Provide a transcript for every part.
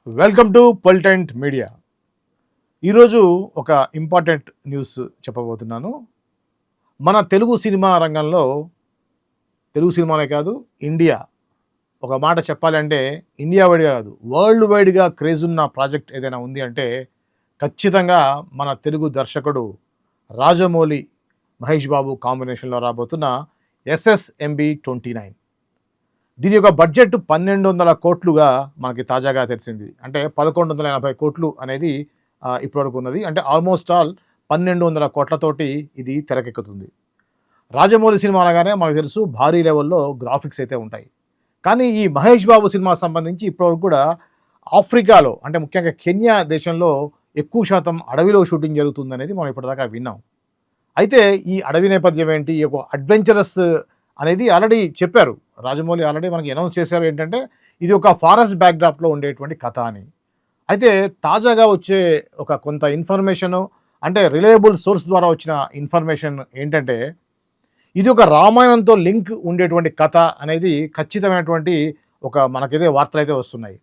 Welcome to పొలిటెంట్ media. ఈరోజు ఒక important news చెప్పబోతున్నాను. మన తెలుగు సినిమా రంగంలో, తెలుగు సినిమానే కాదు, ఇండియా ఒక మాట చెప్పాలంటే ఇండియా వైడ్గా కాదు, వరల్డ్ వైడ్గా క్రేజ్ ఉన్న ప్రాజెక్ట్ ఏదైనా ఉంది అంటే ఖచ్చితంగా మన తెలుగు దర్శకుడు రాజమౌళి మహేష్ బాబు కాంబినేషన్లో రాబోతున్న ఎస్ఎస్ఎంబి 29. దీని యొక్క బడ్జెట్ 1200 కోట్లుగా మనకి తాజాగా తెలిసింది. అంటే 1180 కోట్లు అనేది ఇప్పటివరకు ఉన్నది. అంటే ఆల్మోస్ట్ ఆల్ 1200 కోట్లతోటి ఇది తెరకెక్కుతుంది. రాజమౌళి సినిమా అనగానే మనకు తెలుసు భారీ లెవెల్లో గ్రాఫిక్స్ అయితే ఉంటాయి. కానీ ఈ మహేష్ బాబు సినిమా సంబంధించి ఇప్పటివరకు కూడా ఆఫ్రికాలో, అంటే ముఖ్యంగా కెన్యా దేశంలో ఎక్కువ శాతం అడవిలో షూటింగ్ జరుగుతుందనేది మనం ఇప్పటిదాకా విన్నాం. అయితే ఈ అడవి నేపథ్యం ఏంటి, ఈ యొక్క అడ్వెంచరస్ అనేది ఆల్రెడీ చెప్పారు. రాజమౌళి ఆల్రెడీ మనకి అనౌన్స్ చేశారు ఏంటంటే ఇది ఒక ఫారెస్ట్ బ్యాక్డ్రాప్లో ఉండేటువంటి కథ అని. అయితే తాజాగా వచ్చే ఒక కొంత ఇన్ఫర్మేషను, అంటే రిలయబుల్ సోర్స్ ద్వారా వచ్చిన ఇన్ఫర్మేషన్ ఏంటంటే ఇది ఒక రామాయణంతో లింక్ ఉండేటువంటి కథ అనేది ఖచ్చితమైనటువంటి ఒక మనకైతే వార్తలు అయితే వస్తున్నాయి.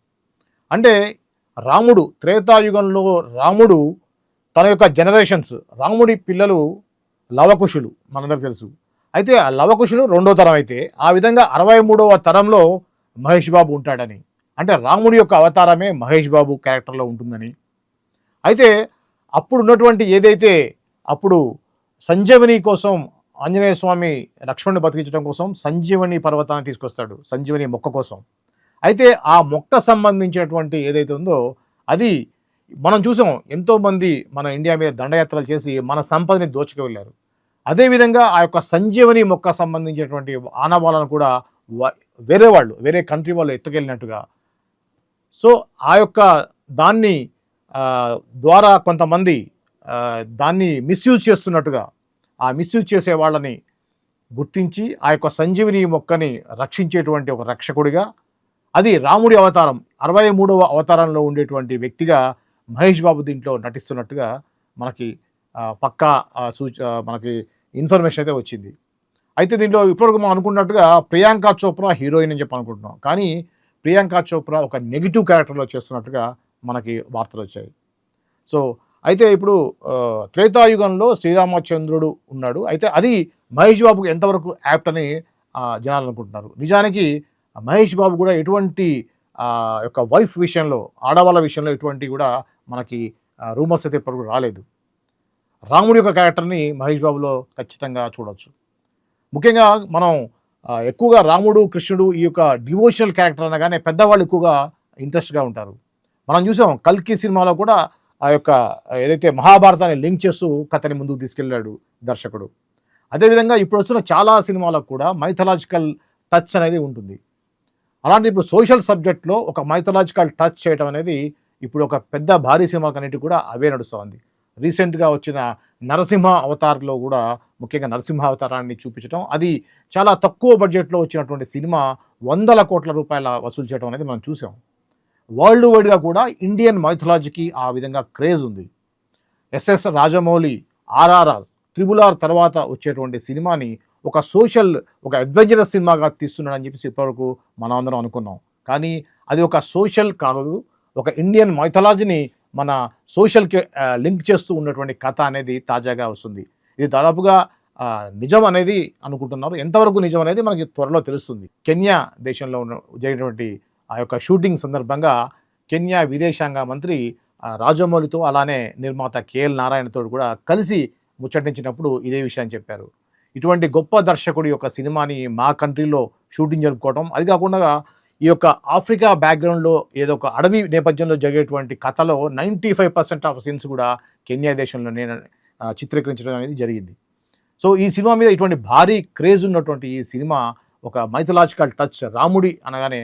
అంటే రాముడు త్రేతాయుగంలో రాముడు తన యొక్క జనరేషన్స్, రాముడి పిల్లలు లవకుశులు మనందరికి తెలుసు. అయితే ఆ లవకుశులు 2వ తరం అయితే ఆ విధంగా 63వ తరంలో మహేష్ బాబు ఉంటాడని, అంటే రాముడి యొక్క అవతారమే మహేష్ బాబు క్యారెక్టర్లో ఉంటుందని. అయితే అప్పుడు ఉన్నటువంటి ఏదైతే అప్పుడు సంజీవని కోసం ఆంజనేయ స్వామి లక్ష్మణుని బతికించడం కోసం సంజీవని పర్వతాన్ని తీసుకొస్తాడు, సంజీవని మొక్క కోసం. అయితే ఆ మొక్క సంబంధించినటువంటి ఏదైతే ఉందో అది మనం చూసాం, ఎంతోమంది మన ఇండియా మీద దండయాత్రలు చేసి మన సంపదని దోచుకు వెళ్ళారు. అదేవిధంగా ఆ యొక్క సంజీవని మొక్క సంబంధించినటువంటి ఆనవాళ్ళను కూడా వేరే కంట్రీ వాళ్ళు ఎత్తుకెళ్ళినట్టుగా. సో ఆ యొక్క దాన్ని ద్వారా కొంతమంది దాన్ని మిస్యూజ్ చేస్తున్నట్టుగా, ఆ మిస్యూజ్ చేసే వాళ్ళని గుర్తించి ఆ యొక్క సంజీవని మొక్కని రక్షించేటువంటి ఒక రక్షకుడిగా, అది రాముడి అవతారం 63వ అవతారంలో ఉండేటువంటి వ్యక్తిగా మహేష్ బాబు దీంట్లో నటిస్తున్నట్టుగా మనకి పక్కా మనకి ఇన్ఫర్మేషన్ అయితే వచ్చింది. అయితే దీంట్లో ఇప్పటివరకు మనం అనుకున్నట్టుగా ప్రియాంక చోప్రా హీరోయిన్ అని చెప్పి అనుకుంటున్నాం, కానీ ప్రియాంక చోప్రా ఒక నెగిటివ్ క్యారెక్టర్లో చేస్తున్నట్టుగా మనకి వార్తలు వచ్చాయి. సో అయితే ఇప్పుడు త్రేతాయుగంలో శ్రీరామచంద్రుడు ఉన్నాడు. అయితే అది మహేష్ బాబుకు ఎంతవరకు యాప్ట్ అని జనాలు అనుకుంటున్నారు. నిజానికి మహేష్ బాబు కూడా ఎటువంటి యొక్క వైఫ్ విషయంలో, ఆడవాళ్ళ విషయంలో ఎటువంటి కూడా మనకి రూమర్స్ అయితే ఇప్పటివరకు రాలేదు. రాముడి యొక్క క్యారెక్టర్ని మహేష్ బాబులో ఖచ్చితంగా చూడవచ్చు. ముఖ్యంగా మనం ఎక్కువగా రాముడు కృష్ణుడు ఈ యొక్క డివోషనల్ క్యారెక్టర్ అనగానే పెద్దవాళ్ళు ఎక్కువగా ఇంట్రెస్ట్గా ఉంటారు. మనం చూసాం కల్కి సినిమాలో కూడా ఆ యొక్క ఏదైతే మహాభారతాన్ని లింక్ చేస్తూ కథని ముందుకు తీసుకెళ్ళాడు దర్శకుడు. అదేవిధంగా ఇప్పుడు వస్తున్న చాలా సినిమాలకు కూడా మైథలాజికల్ టచ్ అనేది ఉంటుంది. అలాంటి ఇప్పుడు సోషల్ సబ్జెక్ట్లో ఒక మైథలాజికల్ టచ్ చేయడం అనేది ఇప్పుడు ఒక పెద్ద భారీ సినిమాకన్నిటి కూడా అవే నడుస్తుంది. రీసెంట్గా వచ్చిన నరసింహ అవతార్లో కూడా ముఖ్యంగా నరసింహ అవతారాన్ని చూపించడం, అది చాలా తక్కువ బడ్జెట్లో వచ్చినటువంటి సినిమా 100 కోట్ల రూపాయల వసూలు చేయడం అనేది మనం చూసాం. వరల్డ్ వైడ్గా కూడా ఇండియన్ మైథలాజీకి ఆ విధంగా క్రేజ్ ఉంది. ఎస్ఎస్ రాజమౌళి RRR, RRR తర్వాత వచ్చేటువంటి సినిమాని ఒక సోషల్, ఒక అడ్వెంచరస్ సినిమాగా తీస్తున్నాడని చెప్పేసి ఇప్పటివరకు మనం అందరం అనుకున్నాం. కానీ అది ఒక సోషల్ కాదు, ఒక ఇండియన్ మైథలాజీని మన సోషల్కి లింక్ చేస్తూ ఉన్నటువంటి కథ అనేది తాజాగా వస్తుంది. ఇది దాదాపుగా నిజం అనేది అనుకుంటున్నారు. ఎంతవరకు నిజం అనేది మనకి త్వరలో తెలుస్తుంది. కెన్యా దేశంలో జరిగినటువంటి ఆ యొక్క షూటింగ్ సందర్భంగా కెన్యా విదేశాంగ మంత్రి రాజమౌళితో, అలానే నిర్మాత KL నారాయణతో కూడా కలిసి ముచ్చటించినప్పుడు ఇదే విషయాన్ని చెప్పారు. ఇటువంటి గొప్ప దర్శకుడి యొక్క సినిమాని మా కంట్రీలో షూటింగ్ జరుపుకోవడం, అది కాకుండా ఈ యొక్క ఆఫ్రికా బ్యాక్గ్రౌండ్లో ఏదో ఒక అడవి నేపథ్యంలో జరిగేటువంటి కథలో 95% ఆఫ్ సీన్స్ కూడా కెన్యా దేశంలో నేను చిత్రీకరించడం అనేది జరిగింది. సో ఈ సినిమా మీద ఇటువంటి భారీ క్రేజ్ ఉన్నటువంటి ఈ సినిమా ఒక మైథలాజికల్ టచ్, రాముడి అనగానే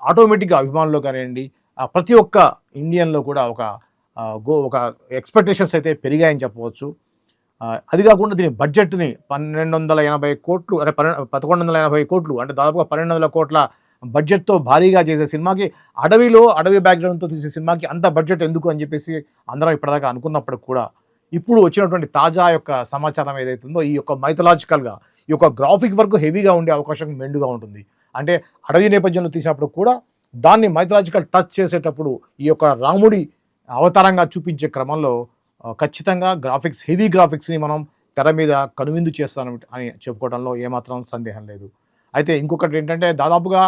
ఆటోమేటిక్గా అభిమానులు కానివ్వండి, ప్రతి ఒక్క ఇండియన్లో కూడా ఒక ఎక్స్పెక్టేషన్స్ అయితే పెరిగాయని చెప్పవచ్చు. అది కాకుండా దీని బడ్జెట్ని 1280 కోట్లు, అంటే 1180 కోట్లు, అంటే దాదాపుగా 1200 కోట్ల బడ్జెట్తో భారీగా చేసే సినిమాకి, అడవి బ్యాక్గ్రౌండ్తో తీసే సినిమాకి అంత బడ్జెట్ ఎందుకు అని చెప్పేసి అందరం ఇప్పటిదాకా అనుకున్నప్పటికి కూడా ఇప్పుడు వచ్చినటువంటి తాజా యొక్క సమాచారం ఏదైతే ఉందో ఈ యొక్క మైథలాజికల్గా ఈ యొక్క గ్రాఫిక్ వర్క్ హెవీగా ఉండే అవకాశం మెండుగా ఉంటుంది. అంటే అడవి నేపథ్యంలో తీసినప్పుడు కూడా దాన్ని మైథలాజికల్ టచ్ చేసేటప్పుడు ఈ యొక్క రాముడి అవతారంగా చూపించే క్రమంలో ఖచ్చితంగా గ్రాఫిక్స్, హెవీ గ్రాఫిక్స్ని మనం తెర మీద కనువిందు చేస్తాను అని చెప్పుకోవడంలో ఏమాత్రం సందేహం లేదు. అయితే ఇంకొకటి ఏంటంటే దాదాపుగా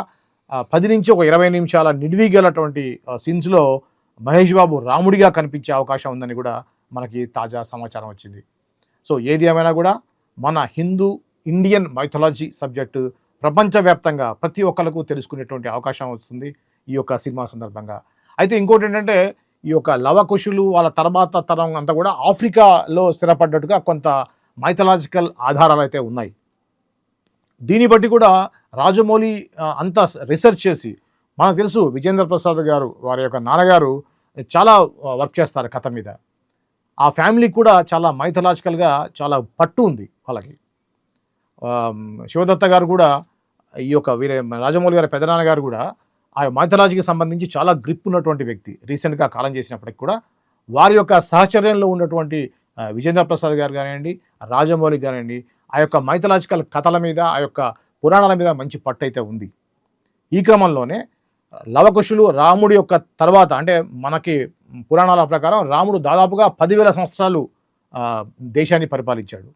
10 నుంచి ఒక 20 నిమిషాల నిడివిగలటువంటి సీన్స్లో మహేష్ బాబు రాముడిగా కనిపించే అవకాశం ఉందని కూడా మనకి తాజా సమాచారం వచ్చింది. సో ఏది ఏమైనా కూడా మన ఇండియన్ మైథాలజీ సబ్జెక్టు ప్రపంచవ్యాప్తంగా ప్రతి ఒక్కరికి తెలుసుకునేటువంటి అవకాశం వస్తుంది ఈ యొక్క సినిమా సందర్భంగా. అయితే ఇంకోటి ఏంటంటే ఈ యొక్క లవకుశులు వాళ్ళ తర్వాత తరం అంతా కూడా ఆఫ్రికాలో స్థిరపడ్డట్టుగా కొంత మైథలాజికల్ ఆధారాలు అయితే ఉన్నాయి. దీన్ని బట్టి కూడా రాజమౌళి అంతా రీసెర్చ్ చేసి, మనకు తెలుసు విజేంద్ర ప్రసాద్ గారు వారి యొక్క నాన్నగారు చాలా వర్క్ చేస్తారు కథ మీద. ఆ ఫ్యామిలీకి కూడా చాలా మైథలాజికల్గా చాలా పట్టు ఉంది వాళ్ళకి. శివదత్త గారు కూడా ఈ యొక్క రాజమౌళి గారి పెదనాన్నగారు కూడా ఆ మైథలాజీకి సంబంధించి చాలా గ్రిప్ ఉన్నటువంటి వ్యక్తి. రీసెంట్గా కాలం చేసినప్పటికి కూడా వారి యొక్క సహచర్యంలో ఉన్నటువంటి విజేంద్ర ప్రసాద్ గారు కానివ్వండి, రాజమౌళి కానివ్వండి, ఆ యొక్క మైథలాజికల్ కథల మీద, ఆ యొక్క పురాణాల మీద మంచి పట్టు అయితే ఉంది. ఈ క్రమంలోనే లవకుశులు రాముడి యొక్క తర్వాత, అంటే మనకి పురాణాల ప్రకారం రాముడు దాదాపుగా 10,000 సంవత్సరాలు దేశాన్ని పరిపాలించాడు.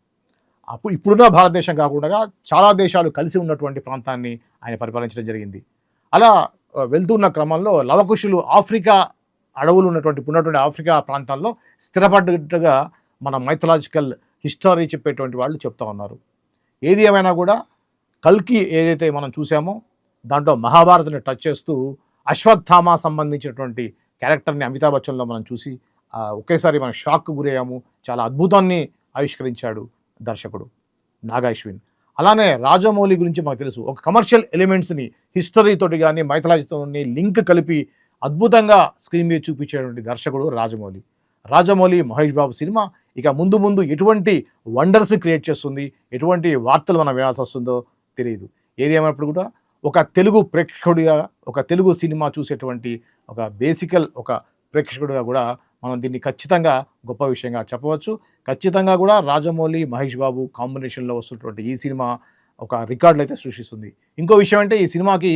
ఇప్పుడున్న భారతదేశం కాకుండా చాలా దేశాలు కలిసి ఉన్నటువంటి ప్రాంతాన్ని ఆయన పరిపాలించడం జరిగింది. అలా వెళ్తున్న క్రమంలో లవకుశులు ఆఫ్రికా అడవులు ఉన్నటువంటి ఆఫ్రికా ప్రాంతాల్లో స్థిరపడ్డట్టుగా మన మైథలాజికల్ హిస్టరీ చెప్పేటువంటి వాళ్ళు చెప్తా ఉన్నారు. ఏది ఏమైనా కూడా కల్కి ఏదైతే మనం చూసామో దాంట్లో మహాభారత్ని టచ్ చేస్తూ అశ్వత్థామ సంబంధించినటువంటి క్యారెక్టర్ని అమితాబ్ బచ్చన్లో మనం చూసి ఒకేసారి మనం షాక్కు గురయ్యాము. చాలా అద్భుతాన్ని ఆవిష్కరించాడు దర్శకుడు నాగ్ అశ్విన్. అలానే రాజమౌళి గురించి మనకు తెలుసు, ఒక కమర్షియల్ ఎలిమెంట్స్ని హిస్టరీతోటి కానీ మైథలాజీతో లింక్ కలిపి అద్భుతంగా స్క్రీన్ మీద చూపించేటువంటి దర్శకుడు రాజమౌళి మహేష్ బాబు సినిమా ఇక ముందు ఎటువంటి వండర్స్ క్రియేట్ చేస్తుంది, ఎటువంటి వార్తలు మనం వినాల్సి వస్తుందో తెలియదు. ఏది ఏమైనప్పుడు కూడా ఒక తెలుగు ప్రేక్షకుడిగా, ఒక తెలుగు సినిమా చూసేటువంటి ఒక బేసికల్ ఒక ప్రేక్షకుడిగా కూడా మనం దీన్ని ఖచ్చితంగా గొప్ప విషయంగా చెప్పవచ్చు. ఖచ్చితంగా కూడా రాజమౌళి మహేష్ బాబు కాంబినేషన్లో వస్తున్నటువంటి ఈ సినిమా ఒక రికార్డులు అయితే సృష్టిస్తుంది. ఇంకో విషయం అంటే ఈ సినిమాకి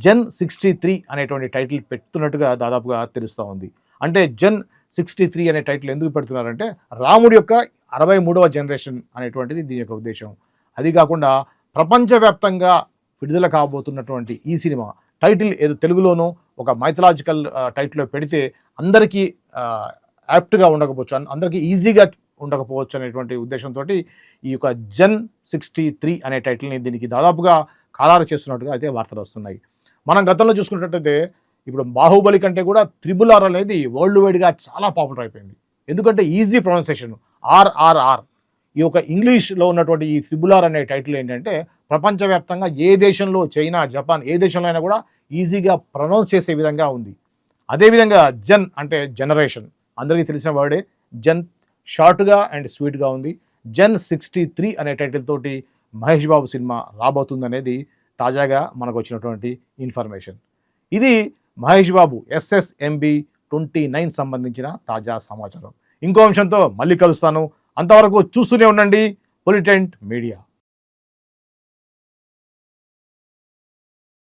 జన్ 63 అనేటువంటి టైటిల్ పెడుతున్నట్టుగా దాదాపుగా తెలుస్తూ ఉంది. అంటే జన్ 63 అనే టైటిల్ ఎందుకు పెడుతున్నారంటే రాముడి యొక్క 63వ జనరేషన్ అనేటువంటిది దీని యొక్క ఉద్దేశం. అది కాకుండా ప్రపంచవ్యాప్తంగా విడుదల కాబోతున్నటువంటి ఈ సినిమా టైటిల్ ఏదో తెలుగులోనూ ఒక మైథలాజికల్ టైటిల్లో పెడితే అందరికీ యాప్ట్గా ఉండకపోవచ్చు, అందరికీ ఈజీగా ఉండకపోవచ్చు అనేటువంటి ఉద్దేశంతో ఈ యొక్క జన్ 63 అనే టైటిల్ని దీనికి దాదాపుగా ఖరారు చేస్తున్నట్టుగా అయితే వార్తలు వస్తున్నాయి. మనం గతంలో చూసుకున్నట్టయితే ఇప్పుడు బాహుబలి కంటే కూడా RRR అనేది వరల్డ్ వైడ్గా చాలా పాపులర్ అయిపోయింది. ఎందుకంటే ఈజీ ప్రొనౌన్సియేషన్ RRR. ఈ యొక్క ఇంగ్లీష్లో ఉన్నటువంటి ఈ RRR అనే టైటిల్ ఏంటంటే ప్రపంచవ్యాప్తంగా ఏ దేశంలో, చైనా, జపాన్ ఏ దేశంలో అయినా కూడా ఈజీగా ప్రొనౌన్స్ చేసే విధంగా ఉంది. అదేవిధంగా జన్ అంటే జనరేషన్, అందరికీ తెలిసిన వర్డే. జన్ షార్ట్గా అండ్ స్వీట్గా ఉంది. జన్ 63 అనే టైటిల్ తోటి మహేష్ బాబు సినిమా రాబోతుందనేది తాజాగా మనకు వచ్చినటువంటి ఇన్ఫర్మేషన్. ఇది మహేష్ బాబు SSMB 29 సంబంధించిన తాజా సమాచారం. ఇంకో అంశంతో మళ్ళీ కలుస్తాను. అంతవరకు చూస్తూనే ఉండండి పొలిటెంట్ మీడియా.